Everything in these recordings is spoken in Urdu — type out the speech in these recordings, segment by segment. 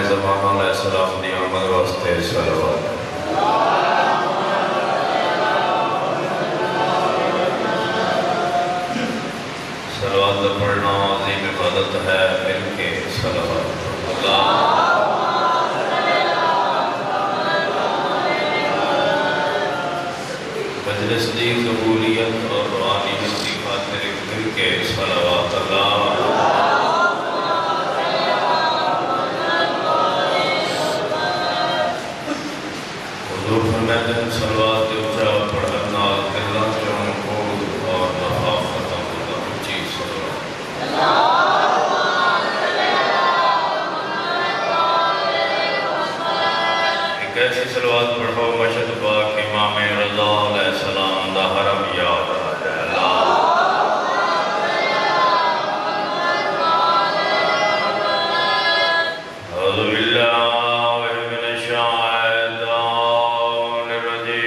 زمان علیہ السلام دی آمد واسطے صلوات صلوات پڑھنا عظیم عبادت ہے مل کے صلوات مجلس دی قبولیت اور روحانیت کی خاطر مل کے صلوات اللہ حضور فرماتے ہیں صلوات کے اچھا پڑھنا دلہ چون قول اور نفاق ختم ہوتا اچھی صلوات ایک ایسی صلوات پڑھو مشہد پاک امام رضا علیہ السلام دا حرم یاد آتا ہے اعوذ باللہ من الشیطان الرجیم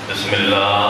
بسم اللہ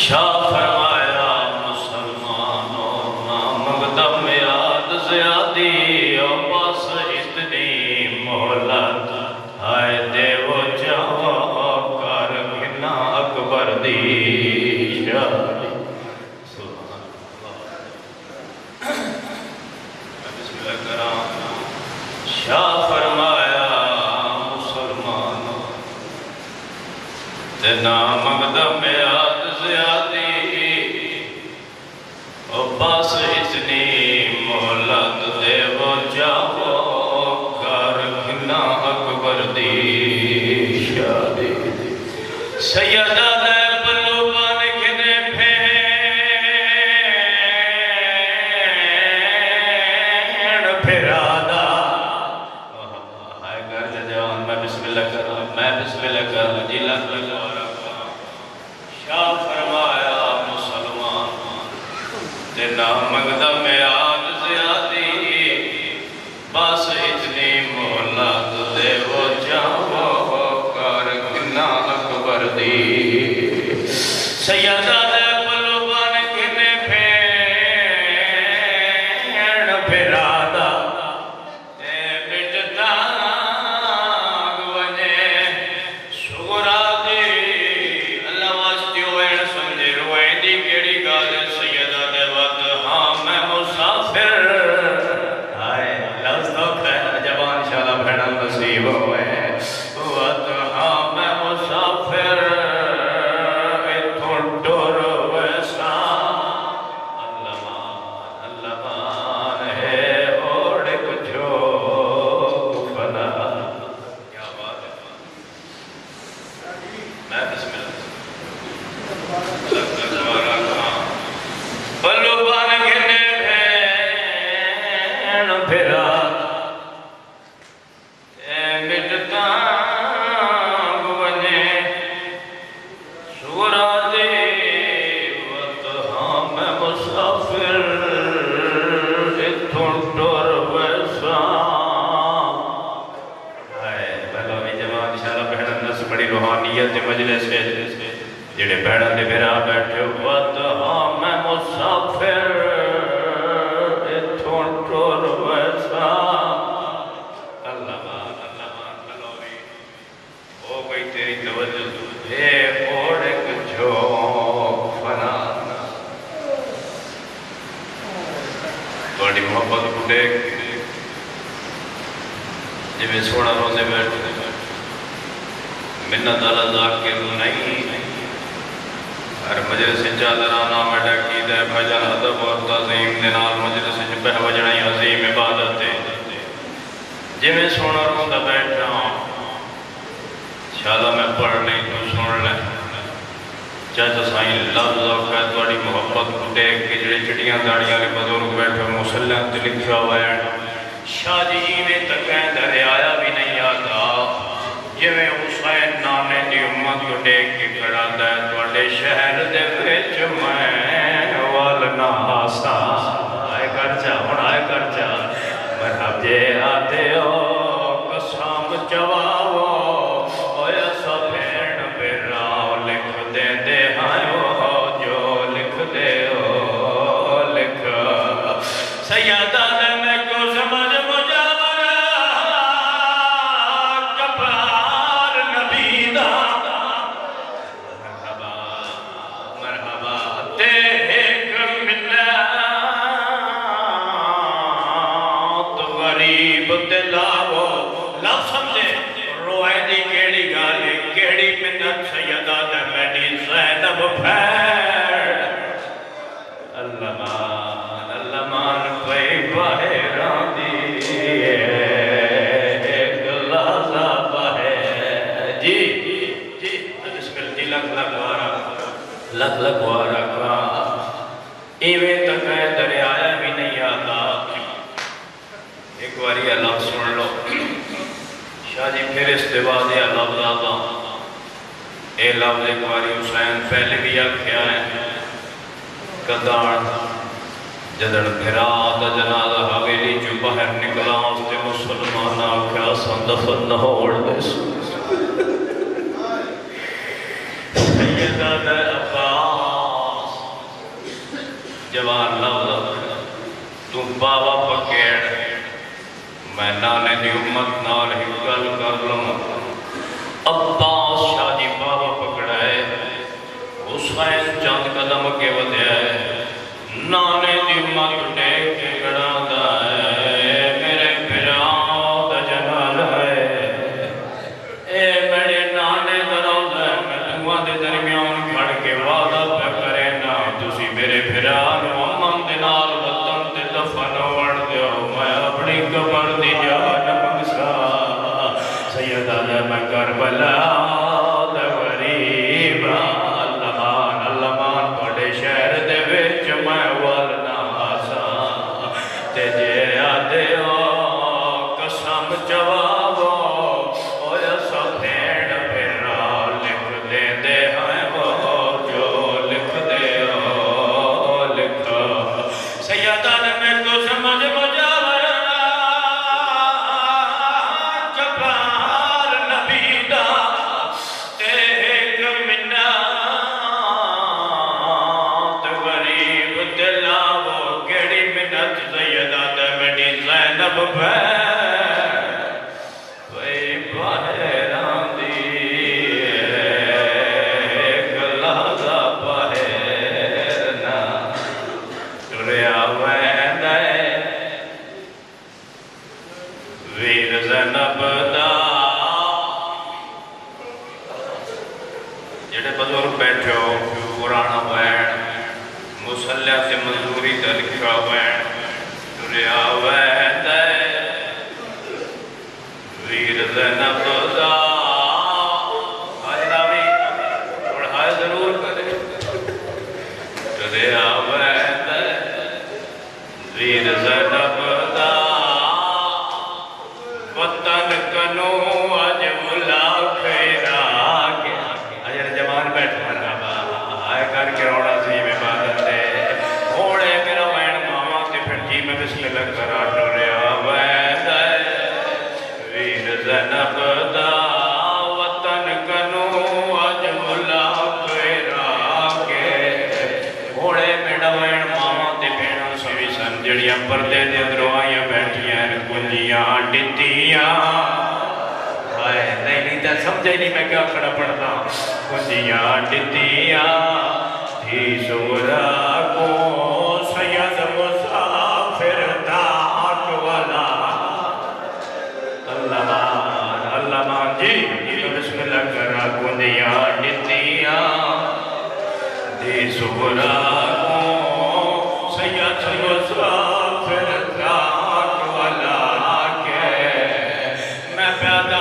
شاہ فرمایا مسلمانوں مقدم یاد زیادی اور بس اتنی مہلت ہائے دیو جاؤ کر گنا اکبر دی شاہی سبحان اللہ بسم اللہ کرام شاہ فرمایا مسلمانوں تینا مقدم یاد زیادی اور بس اتنی سیدہ دے پلو بان کنے پھین پھرادا آئے گھر جوان میں بسم اللہ کر رہا جی لکھ لگا رکھا شاہ فرمایا مسلمان تینا مگدہ میں آج زیادی بس اتنی مولاد دے وہ جاؤ کر کنا اکبر دی سیدہ دے پلو بان کنے پھین پھرادا اے بجتا گونے سغرا دی اللہ واسطی ہوئے سمجھے روئے دی کیڑی گال سیدہ دے وقت ہاں میں مسافر آئے لفظ تو خیر جوان شالا بھیڑا نصیب ہوئے وقت ہاں میں مسافر اتھوں ٹور ویسا اللہ مان ہے اوڑ کچھو فنا کیا بات ہے میں بسم اللہ پلو بان کنے پھین پھرا اے مٹتا گونے سورا دے وقت ہاں میں مسافر اتھوں ٹور ویسا پہلو بھی جوان اشارہ بہن نس بڑی روحانیت مجلس ہے جڑے بہن دے بھرا بیٹھے وقت ہاں میں مسافر اتھوں ٹور ویسا اللہ مان پہلو بھی او کوئی تیری توجہ اے اوڑ کچھو فنا بڑی محبت کو دیکھ جی میں سونا روزے بیٹھے منت اللہ ذاکر نہیں ہر مجلس چادرانا مڈا کی دے بھجن ادب اور تعظیم دنال مجلس بہ وجنائی عظیم عبادت ہے جی میں سونا روزہ بیٹھا ہوں شالا میں پڑھ نہیں تو سن لیں چاچا سائیں لفظ آخر توڑی محبت کو دیکھ کے جڑے چڑیاں داڑیاں کے بزرگ بیٹھے مسلح تے لکھا ہوا ہے شاہ جی میں تکیں درے آیا بھی نہیں آتا یہ میں حسین نانے دی امت کو دیکھ کے کھڑا دے توڑے شہر دے وچ میں والنا آسا آئے کر جا آئے کر جا مرحب جے آتے ہو قسم جواو اویا سب بھین پیراؤ لکھ دے دے ہائیو ہو جو لکھ دے ہو لکھ سیدہ دے میں کو سمجھ مجاورہ کپار نبی دا مرحبا مرحبا دیکھ ملات غریب دلاو لفظ سمجھے روئے دی کیڑی گالی کیڑی منت سیدہ دے میڈی زینب پھیڑ اللہ مان کوئی باہران دیئے ایک لازہ باہر جی بسم اللہ جی لکھ وارا کا ایویں تک ہے درے آیا بھی نہیں آتا ایک باری اللہ سن لو شاہ جی پھر استعباد ہے لفظ آتا اے لفظ ایک باری حسین پہلے بھی آکھیا ہے قدار جدن بھرا دا جنازہ حویلی جو باہر نکلا اس تے مسلمان آکھیا سن دفن نہ ہوڑ دے سیدہ دے عباس جوان لفظ تو بابا پکیڑ میں نانے دی امت نال ہی گل کر لوں عباس شاہ جی بابا پکڑائے حسین چند قدم کے ودیا ہے نانے دی امت ٹیک کے گڑا دا ہے میرے پھراؤ دا جنال ہے اے میرے نانے دراؤ دا ہے میں دعا دے درمیان کھڑ کے وعدہ پہ کرے نا تسی میرے پھراؤ امم دنال وطن تے دفن وڑ دیو میں اپنی قبر دی جان مگسا سیدہ دے میں کربلا دے غریب جڑے بزرگ بیٹھے ہو پرانا وین مسلح سے منظوری تے لکھا وین تریا وین ویر زینب دا اللہ بھی پڑھائے ضرور کرے تریا وین ویر زینب دا وطن کنو آج ملا خیرہ کر کے روڑا سی میں بادت دے ہوڑے میرا وین ماما تے پھر جی میں بسم اللہ کرا ٹوریا وین ویر زینب دا وطن کنو اج ملا پیرا کے ہوڑے میرا وین ماما تے بھیڑا سی سن جڑیاں پردے دے اندروں آئیاں بیٹھیاں کنجیاں ڈٹیاں نہیں تا سمجھے نہیں میں کیا کھڑا پڑھتا کنجیاں ڈٹیاں ہی سورا کو سید مسافر تاک والا اللہ مان جی بسم اللہ کرا کنجیاں ڈٹیاں ہی سورا کو سید مسافر تاک والا کے میں پیدا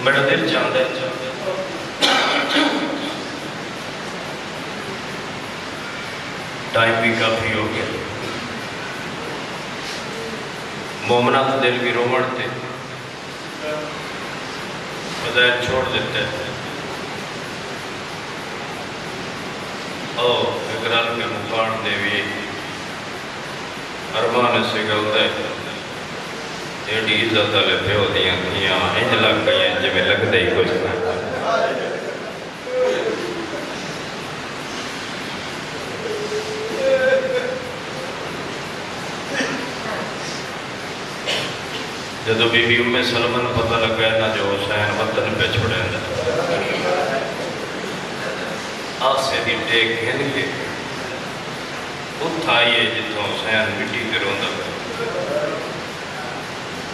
بڑا دل چاہتا ہے ٹائم بھی کافی ہو گیا مومنہ تو دل بھی رومڑ تھے بدائر چھوڑ دیتے او اقرال کے مقان دے بھی ارمان سے گلتا ہے ایڈی عزت والے پیو دیاں کیاں انج لگ گئی ہیں جی میں لگ دے ہی کچھ جدو بی بی ام سلمہ پتہ لگ گیا نا جو حسین وطن پہ چھوڑے آسے دی ٹیک گھن کے اتھائیے جتوں حسین مٹی کے روندہ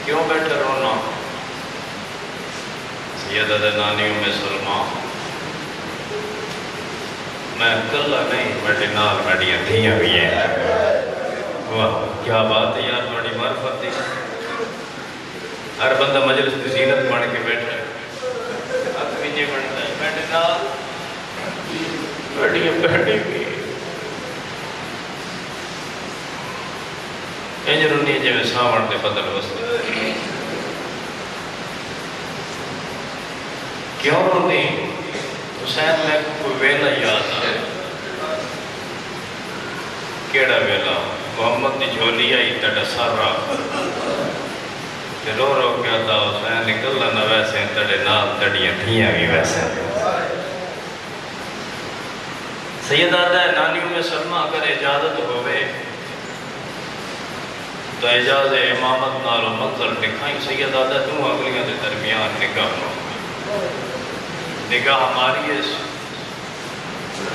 کیوں بیٹھے رونا؟ سیدہ نانی ام سلمہ میں کلا نہیں، میرے نال میڈیاں دھیاں بھی ہیں. واہ کیا بات ہے یار، بڑی معرفت تھی. ہر بندہ مجلس کی زینت بن کے بیٹھا ہے، حق بھی جی بنتا ہے میرے نال میڈیاں بیٹھی بھی. انج رونی جی میں ساون دے بدل وستے. کیوں رونی؟ حسین میں کوئی ویلا یاد آئے. کیڑا ویلا؟ محمد دی جھولی آئی تڑا سارا رو رو کیا تھا حسین نکل نہ ویسے تڑے نال تڑیاں تھیاں بھی ویسے. سیدہ نانی ام سلمہ اگر اجازت ہوئے تو اجازت امامت نالو منظر دکھائیں. سیدہ تم اگلیاں دے درمیان نگاہ ہماری ہے.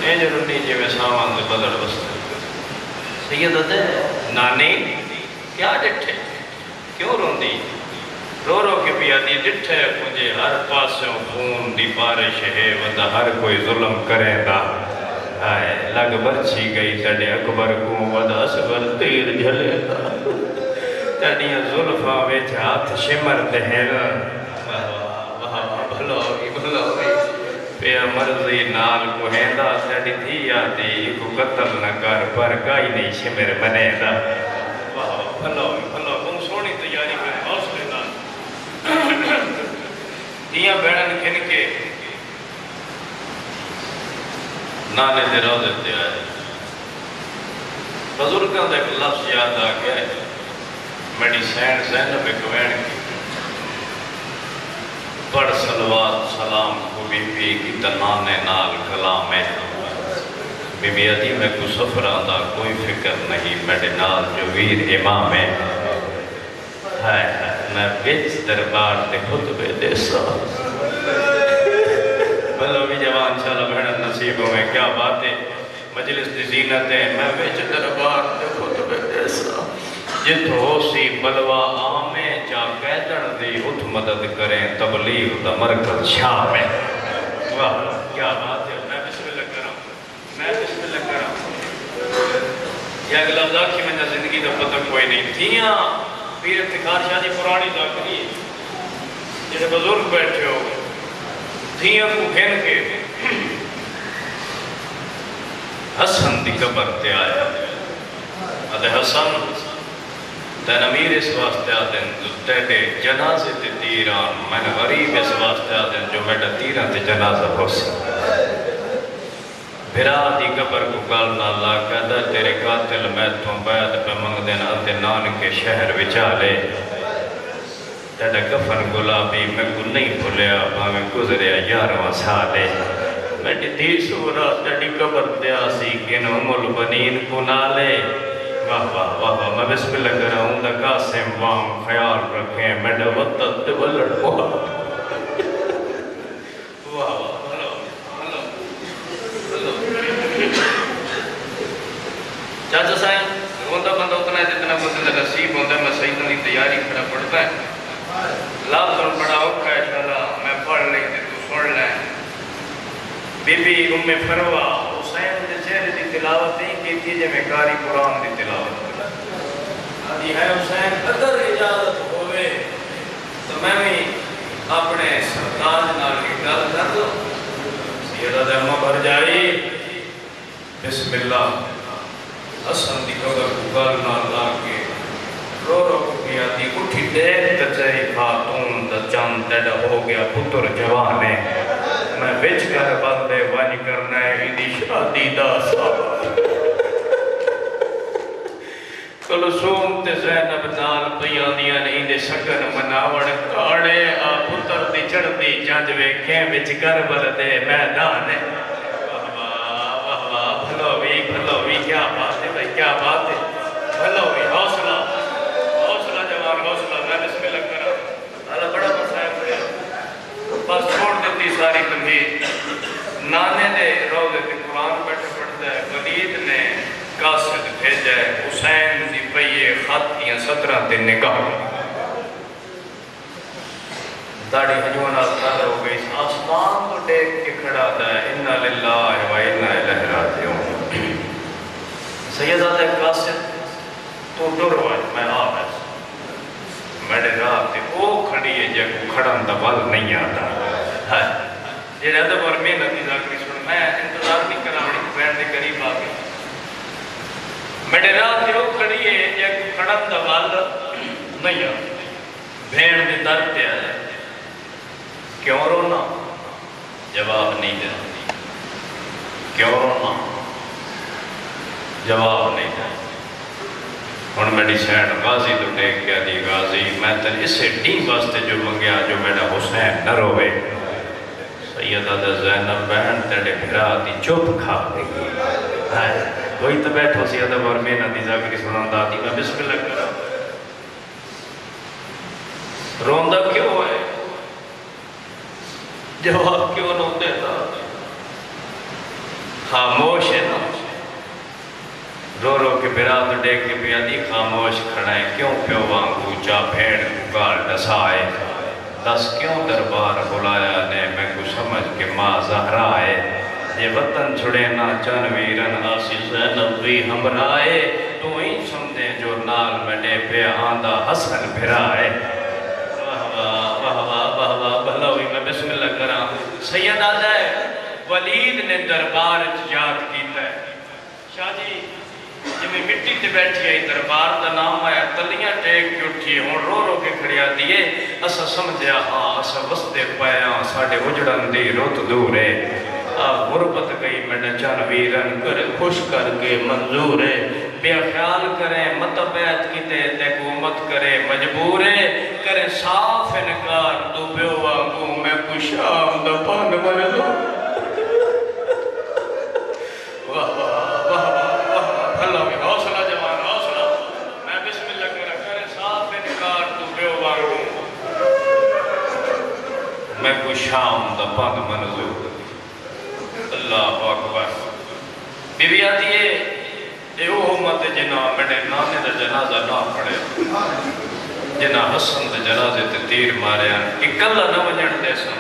انج رونی جی میں سامان دے بدل وستے. سیدہ نانی کیا ڈٹھے؟ کیوں روندی؟ رو رو کے بھی آدھی ڈٹھے مجھے ہر پاسوں خون دی بارش ہے وندہ ہر کوئی ظلم کرے دا. لگ برچی گئی تڑے اکبر کو ودا اصغر تیر جھلے دا. تڑیاں ظلفہ ویچ ہاتھ شمر دہر. بھلو ہوئی پیا مرضی نال کو ہیندا تڑی تھی آتی کو قتل نہ کر پر کائی نہیں شمر بنے دا. بھلو تم سونی تیاری کر حوصلے نال. دیاں بہنن کھن کے نانے دے روزے تے آئے. بزرگاں دا ایک لفظ یاد آ گیا ہے میری سین زینب کوین کی. پڑھ صلوات سلام کو بی بی کی تنانے نال کلام ہے. بی بی آدھی میں کو سفر آدھا کوئی فکر نہیں میرے نال جو ویر امام ہے. میں بیچ دربار دے خطبے دے سا. بلو بھی جوان شاءاللہ بہن نصیبوں میں کیا بات ہے. مجلس دی زینت ہے میں بیچ دربار دے خطبے دے سا. جت ہو سی بلوہ آمیں چا قیدن دی ات مدد کریں تبلیغ دا مرکز شاہ میں. واہ کیا بات ہے. میں بسم اللہ کرام. یہ اگلا لفظ کی میں زندگی دا پتہ کوئی نہیں. تھیاں پیر افتخار شاہ جی پرانی ذاکری جیسے بزرگ بیٹھے ہو دھیاں کو گھن کے حسن دی قبر تے آیا. ادھے حسن تین امیر اس واسطے آدھیں جو تیرے جنازے تے تیران میں نے غریب اس واسطے آدھیں جو میڈا تیران تے جنازہ ہو سکتا. بھرا دی قبر کو گالنا اللہ کہتا تیرے قاتل میتوں بیعت پہ منگ دینا اندے نان کے شہر وچالے. تیرے کفن گلابی میں کو نہیں بھولیا میں گزریا 11واں سالے. میں دی سورا تیری قبر دیا سی کن البنین کو نالے. واہ واہ واہ واہ. میں بسم اللہ کر رہا ہوں دا قاسم وام خیال رکھیں میڈا وطن تے بلڑ واہ واہ. چاچا صاحب ہوندہ بندہ اتنا ہے جتنا بندہ نصیب ہوندہ ہے. میں سیدہ دی تیاری کھڑا پڑھتا ہے. لفظ بڑا اوکھا ہے انشاءاللہ میں پڑھ لیں تے تو سن لیں. بی بی ام فروہ حسین دے چہرے دی تلاوت نہیں کی تھی جے میں قاری قرآن دی تلاوت. آدھی ہے حسین اگر اجازت ہوئے تو میں بھی اپنے سرتاج نال کی گل کر دوں. سیدہ دہمہ بھر جائی. بسم اللہ. حسن دی قبر کو گل نہ لا کے رو رو کو کیا دی اٹھی دیکھ تچائی خاتون دا چند تیڑا ہو گیا پتر جوانے. میں بچ کر بندے وانی کرنا ہے ہی شادی دا سابا. کلثوم تے زینب نال پیاندیاں نہیں دے سکن مناوڑ کاڑے آ پتر دی چڑھ دی جنج ویکھیں بچ کر بردے میدان ہے. بھلو بھی کیا بات ہے بھائی کیا بات ہے. بھلو بھی حوصلہ جوان حوصلہ. میں بسم اللہ کر رہا اللہ بڑا مسائب ہے. بس چھوڑ دیتی ساری تمہیں. نانے دے روزے تے قرآن بیٹھے پڑھتا ہے. ولید نے قاصد بھیجا ہے حسین دی پئیے خط دیاں 17 تے نگاہ. داڑھی ہجوان نال تر ہو گئی، آسمان تو دیکھ کے کھڑا تھا انا للہ و انا الیہ راجعون۔ سیدہ قاسم تو ڈر ہوئے میں آ گیا میرے راہ تے او کھڑی ہے جے کو کھڑن دا بل نہیں آتا ہے یہ رہتا پر میں نتیجہ کری سن میں انتظار نہیں کرانی بین دے قریب آ گیا میرے راہ تے او کھڑی ہے جے کو کھڑن دا بل نہیں آتا بھیڑ دے در تے آیا کیوں رونا جواب نہیں دے کیوں رونا جواب نہیں دے ہن میری سینڈ غازی تو ٹیک گیا دی غازی میں تر اسے ٹیم واسطے جو منگیا جو میرا حسین نہ روے سیدہ زینب بہن تیرے بھرا دی چپ کھا دے کوئی تو بیٹھو سیدہ اور میں نتیجہ کری سنان داتی میں بسم اللہ کرا روندہ کیوں ہے جواب کیوں نہ دیتا خاموش ہے نا رو رو کے برات ڈیک کے پیادی خاموش کھڑائیں کیوں پیو وانگو چا بھیڑ گال ڈسائے دس کیوں دربار بلایا نے میں کو سمجھ کے ماں زہرا ہے یہ وطن چھڑے نہ چن ویرن آسی زینب بھی ہمرائے تو ہی سمجھے جو نال میں نے پہ آندہ حسن بھرائے واہ بھلا ہوئی میں بسم اللہ کرا سید آجائے ولید نے دربار یاد کیتا ہے شاہ جی جب میں مٹی تے بیٹھی آئی دربار دا نام آیا تلیاں ٹیک کے اٹھی ہون رو رو کے کھڑیا دیئے اسا سمجھیا ہاں اسا وستے پایا ساڑھے اجڑن دی روت دورے غربت گئی میں چان ویرن کر خوش کر کے منظور ہے بے خیال کریں متبیت کیتے حکومت کرے مجبورے کریں صاف انکار تو بیو آنگوں میں کچھ شام دا پان مرے دو واہ واہ واہ اللہ میں حوصلہ جوان حوصلہ میں بسم اللہ کریں صاف انکار تو بیو آنگوں میں کچھ شام دا پان منظور اللہ اکبر بی بی آتی ہے اے او امت جنا میرے نانے دا جنازہ نہ پڑے جنا حسن دا جنازے تے تیر مارے ہیں اکلا نہ وجن دے سن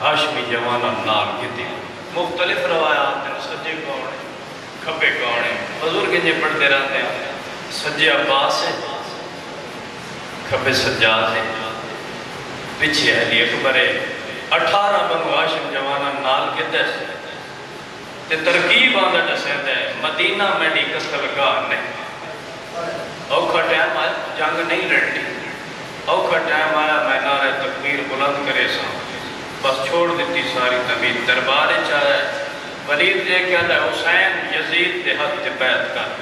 ہاشمی جوانا نال کیتی مختلف روایات ہیں سجے کونے کھبے کونے حضور کے جے پڑھتے رہتے ہیں سجے عباس ہے کھبے سجاد ہے پیچھے علی اکبر ہے 18 بنو ہاشم جوانا نال کیتے ہیں تے ترکیب آندھا ڈسیندہ ہے مدینہ میں نہیں قتل گاہ نہیں اوکھا ٹائم آیا جنگ نہیں لڑنی اوکھا ٹائم آیا میں نعرہ تکبیر بلند کرے سا بس چھوڑ دیتی ساری تمید دربار چاہے ولید دے کیا ہے حسین یزید دے حد تے بیعت کر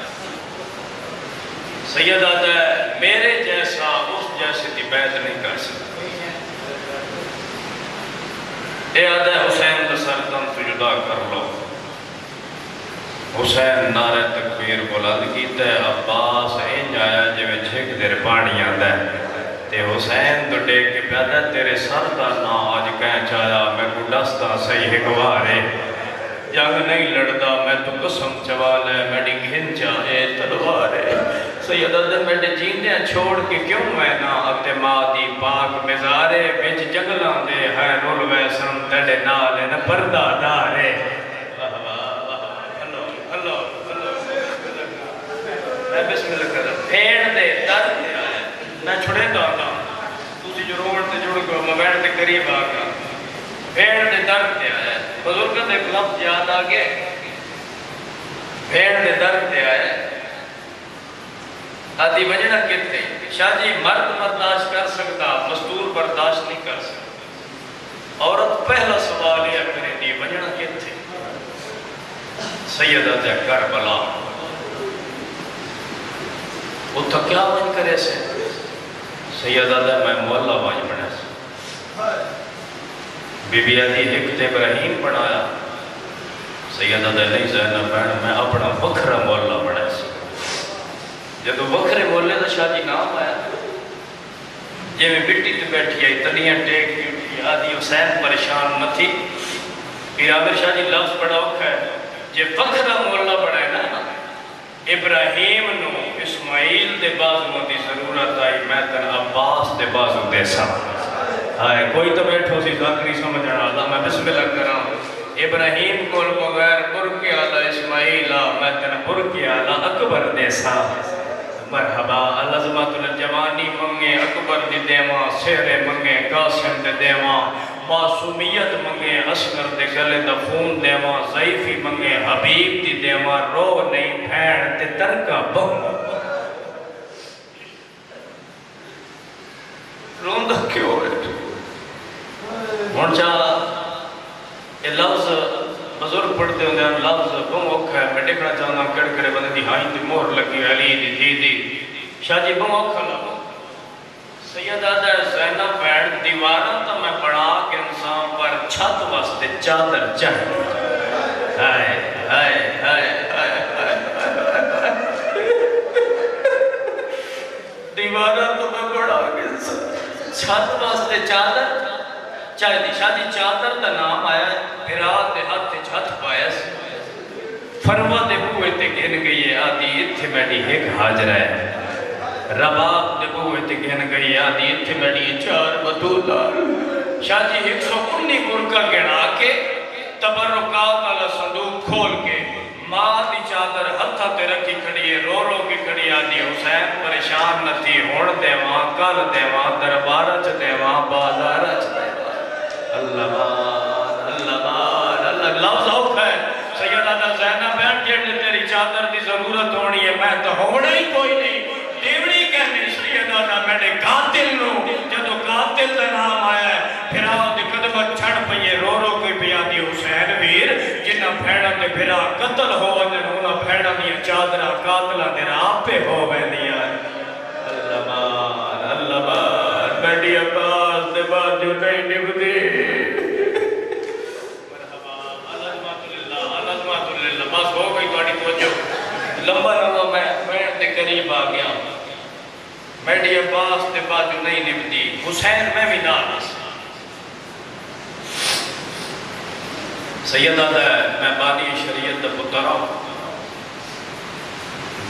سید آتا ہے میرے جیسا اس جیسے دی بیعت نہیں کر سکتا اے آتا ہے حسین دا سرطن تو جدا کر لو حسین نعرہ تکبیر بلند کیتا ہے عباس انج آیا جو میں چھک دیر پانی آندہ ہے تے حسین تو ڈیک کے پیدا تیرے سر دا نا آج کہیں چاہیا میں کو ڈستا صحیح ہکوارے جنگ نہیں لڑدا میں تو قسم چوال ہے میڈی گھن چاہے تلوارے سید عدد میڈے جیندے چھوڑ کے کیوں میں نا اعتمادی پاک مزارے بچ جنگلان دے ہے رول ویسن تڑے نالے نہ پردہ دارے بسم اللہ کر پھیڑ دے در دے آئے میں چھوڑے تو آتا تُسی جو روڑ تے جڑ گو مبین تے قریب آگا پھیڑ دے در دے آئے بزرگت ایک لفظ یاد آگے پھیڑ دے در دے آئے آدھی وجنہ کہتے شاہ جی مرد برداشت کر سکتا مستور برداشت نہیں کر سکتا عورت پہلا سوال یہ کرے دی وجنہ کہتے سیدہ دے کربلا وہ تو کیا وجہ کرے سے سیدہ دے میں مولا وجہ بڑھا سے بی بی آدھی حکت ابراہیم پڑھایا سیدہ دے نہیں زینب بہن میں اپنا وکھرا مولا بڑھا سے جب وکھرے مولے دا شاہ جی نام آیا جب میں بٹی تے بیٹھی آئی تلیاں ٹیک کی اٹھی آدھی حسین پریشان نہ تھی پھر عامر شاہ جی لفظ پڑھا وکھا ہے جب وکھرا مولا بڑھا ہے نا ابراہیم نو اسماعیل دے بازو دی ضرورت آئی میں تن عباس دے بازو دے سا ہائے کوئی تو بیٹھو سی ذاکری سمجھنا اللہ میں بسم اللہ کراں ابراہیم کول بغیر برکی آلہ اسماعیل میں تن برکی آلہ اکبر دیسا مرحبا العظمت الجوانی منگے اکبر دی دیواں سہرے منگے قاسم دے دیواں معصومیت منگے اصغر دے گلے دا خون دیواں ضعیفی منگے حبیب دی دیواں رو نہیں پھیڑ تے ترکا بہن روندہ کیوں ہے مونچا یہ لفظ بزرگ پڑھتے ہوندے ہیں لفظ بہت اوکھا ہے میں دیکھنا چاہنا کڑ کڑے بندے دی ہائیں دی مہر لگی علی دی دی دی شاہ جی بہت اوکھا لگا سیدہ زینب بیٹھ دیواراں تو میں پڑھا کہ انسان پر چھت واسطے چادر چاہے ہائے ہائے ہائے دیواراں تو میں پڑھا کہ چھت واسطے چادر چاہے دی شادی چادر دا نام آیا پھر آتے ہاتھ چھت پایا فرما دے بوئے تے گھن گئی ہے آدھی اتھے میڈی ایک حاجر ہے رباب دے بوئے تے گھن گئی ہے آدھی اتھے میڈی چار بدولار شادی 119 گرکا گھنا کے تبرکات والا صندوق کھول کے ماں دی چادر ہتھا تے رکھی کھڑی ہے رو رو کی کھڑی آدھی حسین پریشان نہ تھی ہوڑ دیواں کل دیواں دربارچ دیواں بازارچ دیواں اللہ بار اللہ بار اللہ لفظ اوکھ ہے سیدہ زینب بیٹھ جیڑے تیری چادر دی ضرورت ہونی ہے میں تو ہونا ہی کوئی نہیں دیوڑی کہنے سیدہ میں نے قاتل نو جدو قاتل دا نام آیا ہے پھر آؤ دی قدمت چھڑ پئیے رو رو کوئی بیادی حسین ویر جنہ پھیڑا دے پھرا قتل ہو وجن ہونا پھیڑا دیا چادرہ قاتلہ دے آپ پہ ہو ویدیا اللہ بار بیٹی عباس دے بعد جو نہیں نب دی مرحبا العظمت اللہ بس ہو گئی توڑی توجہ لمبا لمبا میں دے قریب آ گیا بیٹی عباس دے بعد جو نہیں نب دی حسین میں بھی ناس سیدہ میں بانی شریعت دا پترہ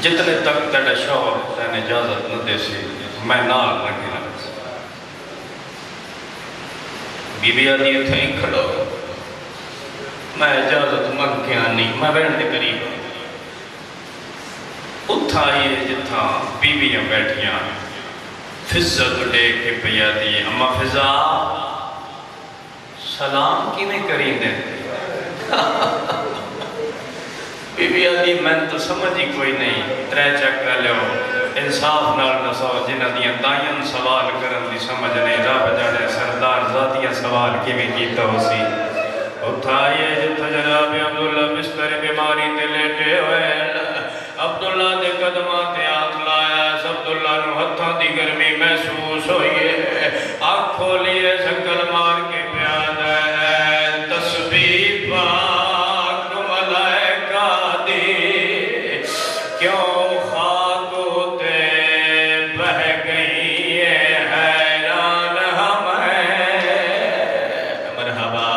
جتنے تک تیڑے شوہر تین اجازت نہ دے سی میں نال لگی لگ سی بی بی آدھی تھے ہی کھڑا ہو میں اجازت مگ کے آنی میں بیٹھ دے قریب اتھا ہی جتھا بی بیاں بیٹھیاں فضہ تو دے کے پیا دی اما فضہ سلام کی میں کریں دیں بی بی آدھی میں تو سمجھ ہی کوئی نہیں ترے چکر لے ہو انصاف نال نسو جنہ دیاں دائیں سوال کرن دی سمجھ نہیں رب جانے سردار ذاتیاں سوال کی بھی کیتا ہو سی اتھائیے جتا جناب عبداللہ بستر بیماری تے لیٹے ہوئے عبداللہ دے قدمات ہاتھ لایا عبداللہ نو ہتھاں دی گرمی محسوس ہوئیے آنکھ کھولیے شکل مار کے پیاد ہے تسبیح پاک ملائکہ دی کیوں خاک تے بہ گئی ہے حیران ہمیں مرحبا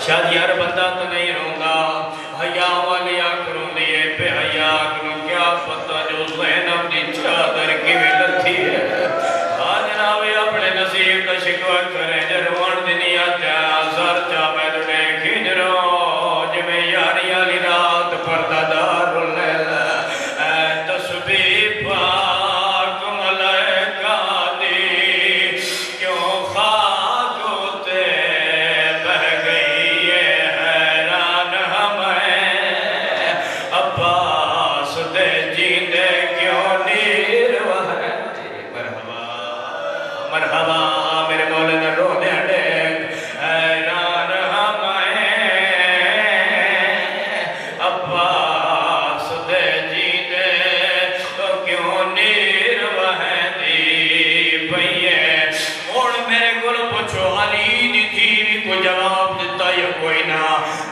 شاید یار بندہ تو نہیں رونگا حیاء والی آنکھ رون دیئے پہ حیاء کنو کیا پتہ جو زینب دی چادر کی بھی لتھی ہے جنابی اپنے نصیب کا شکوہ کریں جروان دنی آتا سر چا میں دنے کھنج رو جمیں یاری آلی رات پردہ دار اللیل تسبیح پاک ملائکہ دی کیوں خاک تے بہ گئی ہے حیران ہمیں عباس دے جیندے کیوں نیر وہاں مرحبا میرے مولانا رونے اڈیک حیران ہمیں عباس دے جیندے کیوں نیر وہاں دی پئیے اور میرے گل پوچھو علی دی تھی کو جواب دیتا یا کوئی نہ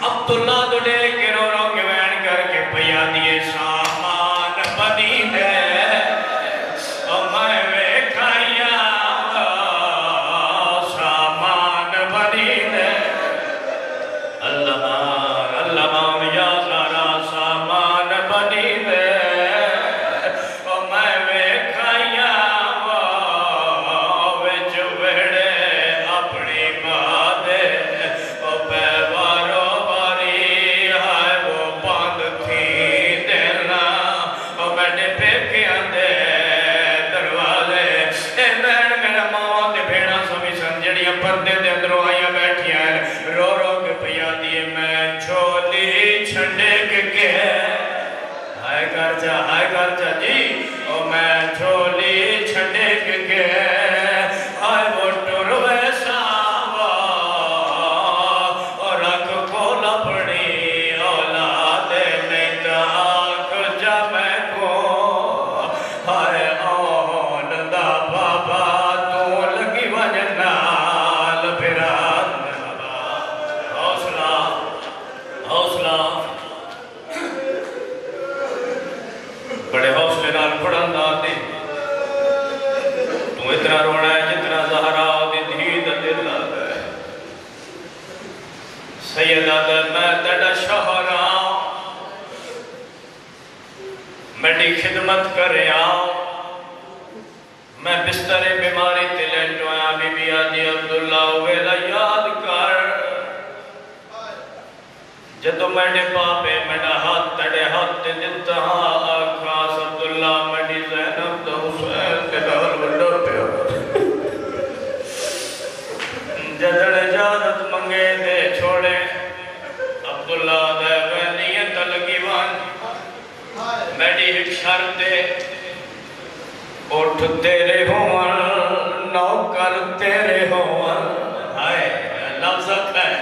عبداللہ تو دے کے رو رو کے وین کر کے پیا دیے سامان بنی دے اور میں ویکھائیا سامان بنی دے اللہ مان یا سارا سامان بنی دے اور میں ویکھائیا وچ وڑے پردے دے اندروں آیا بیٹھی ہیں رو رو کے پیا دیے میں چھولی چھنڈے کے ہائے کر جا جی او میں چھولی چھنڈے کے آئے وہ ٹر ویسا اور رکھ کھول اپنی اولاد میں تاک جا میں کو ہائے آن دا بابا تو لگی وجنال پھرات حوصلہ بڑے حوصلے نال پڑھن دا دے تو اتنا رونا ہے جتنا زہرا دی دھی دا دل لگا ہے سیدہ دا میں تڑا شہرا میری خدمت کرے آؤ میں بستر بیماری تلین جویا بی بی آدھی عبداللہ ویلا یاد کر جدو میرے پاپے میرا ہاتھ تڑے ہاتھ دیتا ہاں آخاس عبداللہ میری زینب دا حسین کے دار بڑا پیا جدڑ اجازت منگے دے چھوڑے عبداللہ دے وینیت لگی وان میری ایک شرط دے اٹھ تیرے ہون نوکر تیرے ہون ہائے لفظت ہے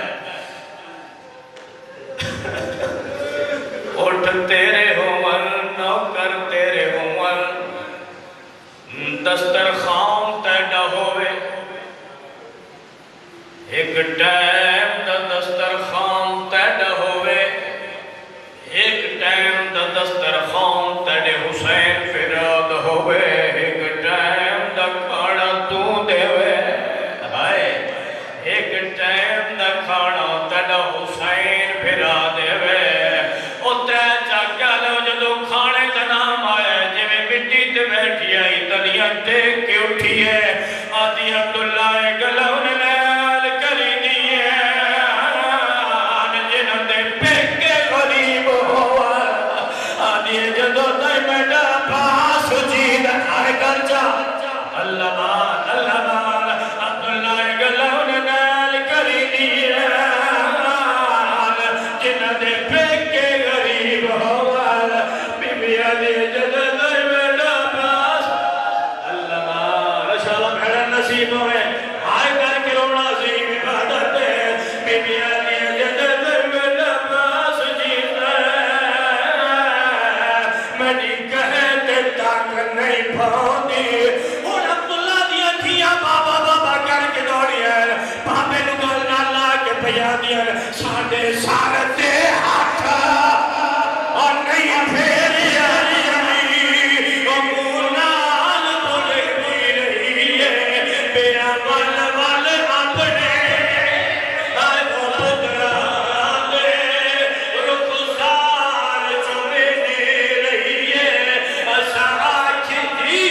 اٹھ تیرے ہون نوکر تیرے ہون دسترخوان تیڑا ہوئے ایک ٹائم دا دسترخوان تیڑا ہوئے ایک ٹائم دا دسترخوان تیڑے حسین فراد ہوئے ایک ٹائم دا کھاڑا تو دے ہوئے ہائے ایک ٹائم دا کھاڑا تیڑا حسین فراد ہوئے اترے چاکیا لو جدو کھانے کا نام آیا جی میں مٹی تے بیٹھی آئی تلیاں ٹیک کے اٹھی ہے آدھی عبداللہ گلون نیل کری دیئے جنہوں دے پیک کے غریب ہوا آدھی جدو دائی میڈا پاس جید آئے کر جا اللہ مان عبداللہ گلون نیل کری دیئے جنہوں دے پیک کے غریب ہوا بی بی علی جدو دائی میڈا پاس اللہ مان شاءاللہ میرا نصیب ہوئے آئے کر کے رونا عظیم عبادت ہے بی بی علی جدو دائی میڈا پاس جید میری کہتے تک نہیں پھوندی اور عبداللہ دیا تھیا بابا بابا کر کے دوڑی ہے پاپے نگل نالا کے پیا دیا ساڑھے سارتے ہاتھ اور نہیں پھیری آئی امونال بولے بھی رہی ہے میرا بال بال اپنے آئے وہ پدرہ دے رخصار چوڑے دے رہی ہے اسا آکھی تھی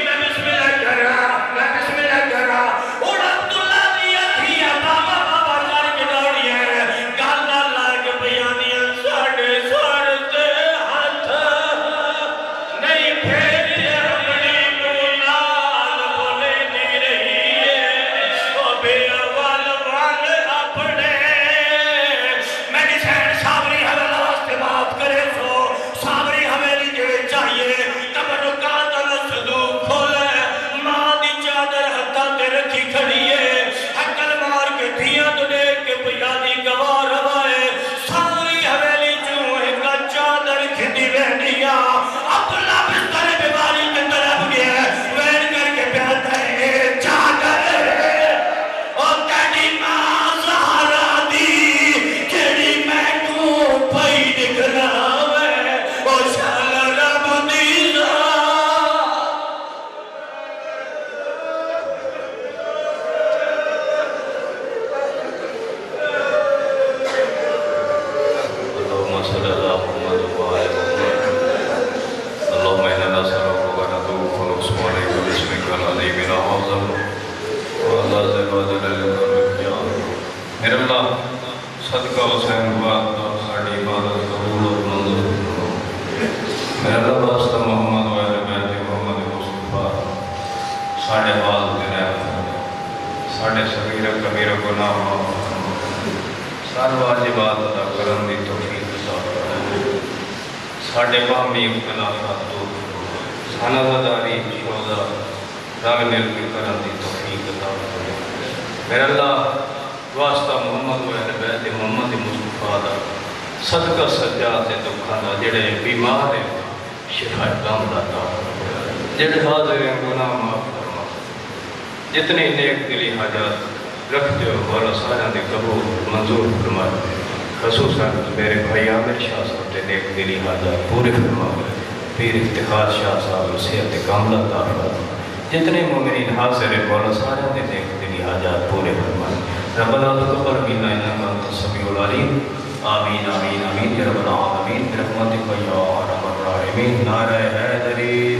میں بسم اللہ کر رہا اور عبداللہ دیا تھیا بابا بابا کر کے دوڑی ہے گالا لاغ بیانیاں ساڑھے سارتے ہاتھ نہیں پھیری اپنی مونال بولے دی رہی ہے او بے اول وال اپنے میری سین سامری حوالہ واسطے بات کرے سو سامری حویلی جو چاہیے تبنو کاتل صدوق کھولے ماں دی چادر حتہ تے رکھی کھڑی ہے حکل مار کے دھیاں تو دیکھ کے پیادی گوار ہوائے سامری حویلی جو ایک چادر کھڑی رہنیا عبداللہ بستر بیماری کے طرف گیا وین کر کے پیاتا ہے چادر اور تیڑی ماں زہرا دی کیڑی میں کو پئی دکھنا ہے اور شال رب دینا اللہم صلی اللہ محمد وآلہ محمد اللہم انا نسألک ونتوب ونصب علیک بسمک العظیم العظم وعلا زباد للکرم میرے اللہ صدقہ حسین بات ساڑھی عبادت قبول اور منظور میرے اللہ واسطہ محمد وآلہ بیت محمد مصطفیٰ ساڑھے حال تیرے ساڑھے سبھی صغیرہ کبیرہ گناہ معاف فرما، سارے واجبات ادا کرن دی توفیق عطا فرما، ساڈے باہمی اختلافات دور فرما، سانہ زداری شوزہ رنگ مل کے کرن دی توفیق عطا فرما۔ میرے اللہ واسطہ محمد و اہل بیت محمد مصطفیٰ دا صدقہ سجاد تے دکھاں دا، جڑے بیمار ہیں شفا کام دا عطا فرما، جڑے حاضر ہیں گناہ معاف فرما، جتنے نیک دلی حاجات رکھتے ہو مولا سارا دے قبول منظور فرما، خصوصاً میرے بھائی عامر شاہ صاحب تے نیک دلی حاجات پورے فرما، پیر افتخار شاہ صاحب صحت کاملہ عطا فرما، جتنے مومنین حاضر ہیں مولا سارا دے نیک دلی حاجات پورے فرما۔ ربنا تقبل منا انک انت السمیع العلیم، آمین آمین آمین یا رب العالمین برحمتک یا ارحم الراحمین۔ نعرہ حیدری